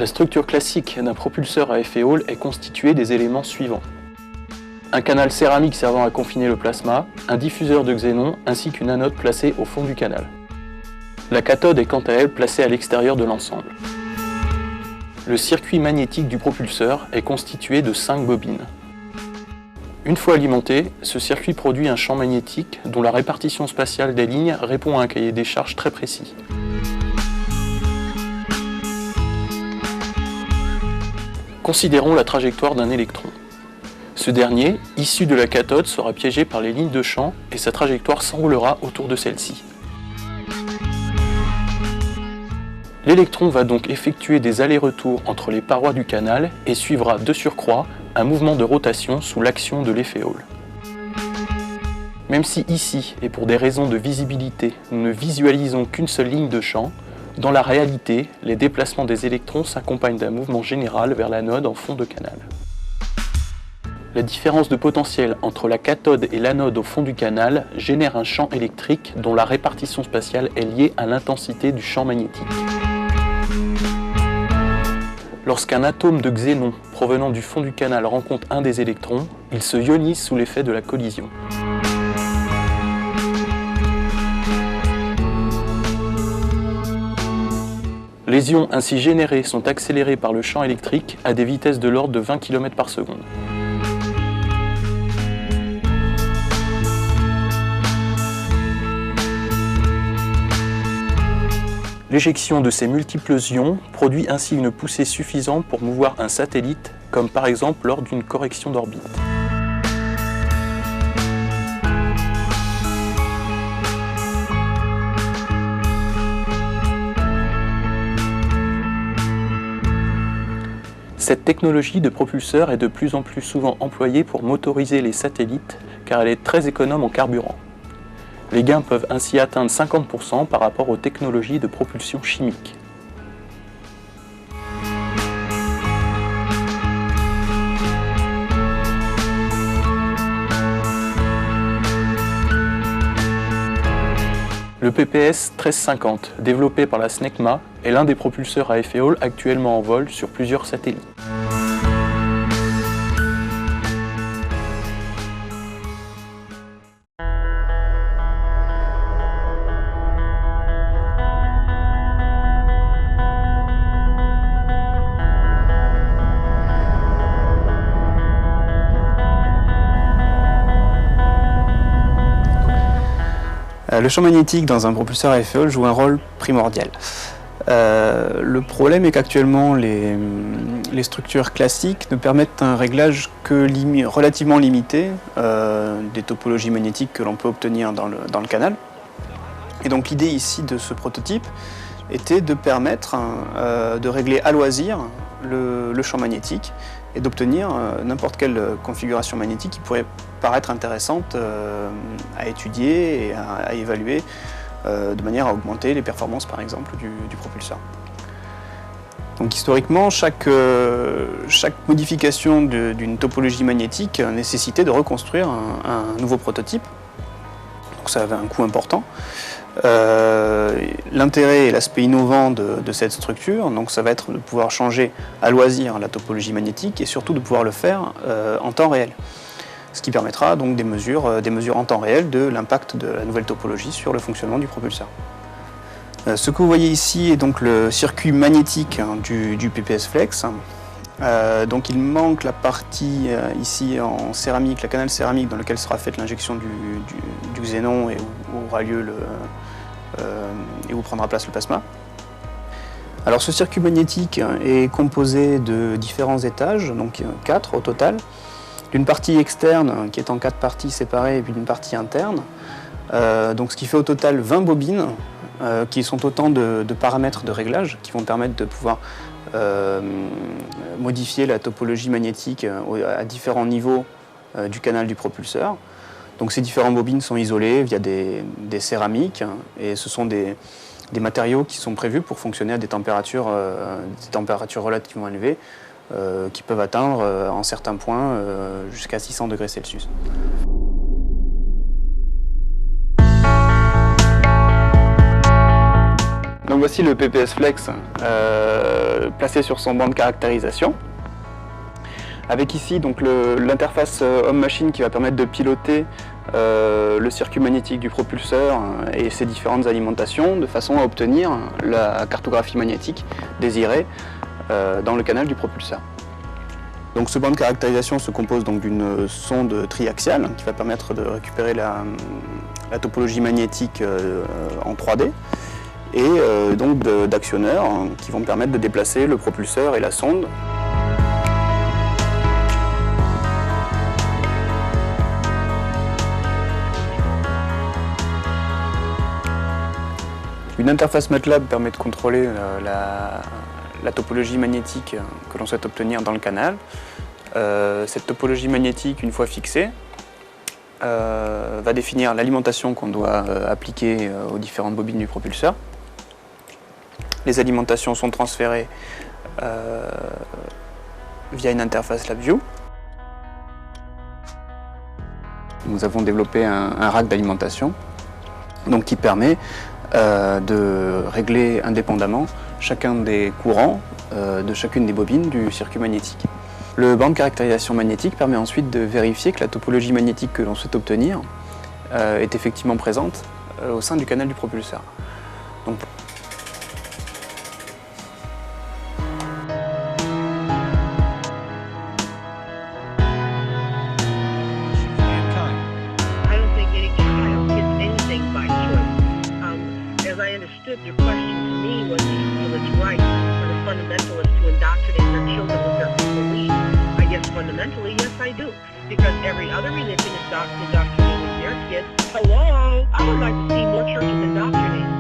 La structure classique d'un propulseur à effet Hall est constituée des éléments suivants. Un canal céramique servant à confiner le plasma, un diffuseur de xénon ainsi qu'une anode placée au fond du canal. La cathode est quant à elle placée à l'extérieur de l'ensemble. Le circuit magnétique du propulseur est constitué de 5 bobines. Une fois alimenté, ce circuit produit un champ magnétique dont la répartition spatiale des lignes répond à un cahier des charges très précis. Considérons la trajectoire d'un électron. Ce dernier, issu de la cathode, sera piégé par les lignes de champ et sa trajectoire s'enroulera autour de celle-ci. L'électron va donc effectuer des allers-retours entre les parois du canal et suivra de surcroît un mouvement de rotation sous l'action de l'effet Hall. Même si ici, et pour des raisons de visibilité, nous ne visualisons qu'une seule ligne de champ, dans la réalité, les déplacements des électrons s'accompagnent d'un mouvement général vers l'anode en fond de canal. La différence de potentiel entre la cathode et l'anode au fond du canal génère un champ électrique dont la répartition spatiale est liée à l'intensité du champ magnétique. Lorsqu'un atome de xénon provenant du fond du canal rencontre un des électrons, il se ionise sous l'effet de la collision. Les ions ainsi générés sont accélérés par le champ électrique à des vitesses de l'ordre de 20 km/s. L'éjection de ces multiples ions produit ainsi une poussée suffisante pour mouvoir un satellite, comme par exemple lors d'une correction d'orbite. Cette technologie de propulseur est de plus en plus souvent employée pour motoriser les satellites car elle est très économe en carburant. Les gains peuvent ainsi atteindre 50% par rapport aux technologies de propulsion chimique. Le PPS 1350, développé par la SNECMA, est l'un des propulseurs à effet Hall actuellement en vol sur plusieurs satellites. Le champ magnétique dans un propulseur à effet Hall joue un rôle primordial. Le problème est qu'actuellement les structures classiques ne permettent un réglage que relativement limité des topologies magnétiques que l'on peut obtenir dans le canal. Et donc l'idée ici de ce prototype était de permettre de régler à loisir le champ magnétique et d'obtenir n'importe quelle configuration magnétique qui pourrait paraître intéressante à étudier et à évaluer de manière à augmenter les performances par exemple du propulseur. Donc historiquement, chaque modification d'une topologie magnétique nécessitait de reconstruire un nouveau prototype. Donc ça avait un coût important. L'intérêt et l'aspect innovant de cette structure, donc ça va être de pouvoir changer à loisir la topologie magnétique et surtout de pouvoir le faire en temps réel. Ce qui permettra donc des mesures en temps réel de l'impact de la nouvelle topologie sur le fonctionnement du propulseur. Ce que vous voyez ici est donc le circuit magnétique du PPS Flex. Donc il manque la partie ici en céramique, la canal céramique dans lequel sera faite l'injection du xénon et où aura lieu et où prendra place le plasma. Alors ce circuit magnétique est composé de différents étages, donc 4 au total, d'une partie externe qui est en 4 parties séparées et puis d'une partie interne. Donc ce qui fait au total 20 bobines qui sont autant de paramètres de réglage qui vont permettre de pouvoir modifier la topologie magnétique à différents niveaux du canal du propulseur. Donc ces différentes bobines sont isolées via des céramiques et ce sont des matériaux qui sont prévus pour fonctionner à des températures relativement élevées qui peuvent atteindre en certains points jusqu'à 600 degrés Celsius. Donc voici le PPS Flex placé sur son banc de caractérisation. Avec ici l'interface homme-machine qui va permettre de piloter le circuit magnétique du propulseur et ses différentes alimentations de façon à obtenir la cartographie magnétique désirée dans le canal du propulseur. Donc ce banc de caractérisation se compose d'une sonde triaxiale qui va permettre de récupérer la topologie magnétique en 3D et donc d'actionneurs qui vont permettre de déplacer le propulseur et la sonde. Une interface MATLAB permet de contrôler la topologie magnétique que l'on souhaite obtenir dans le canal. Cette topologie magnétique, une fois fixée, va définir l'alimentation qu'on doit appliquer aux différentes bobines du propulseur. Les alimentations sont transférées via une interface LabVIEW. Nous avons développé un rack d'alimentation qui permet de régler indépendamment chacun des courants de chacune des bobines du circuit magnétique. Le banc de caractérisation magnétique permet ensuite de vérifier que la topologie magnétique que l'on souhaite obtenir est effectivement présente au sein du canal du propulseur. Donc, as I understood, your question to me was, do you feel it's right for the fundamentalists to indoctrinate their children with their own beliefs? I guess fundamentally, yes, I do. Because every other religion is indoctrinating their kids. Hello? I would like to see more churches indoctrinated.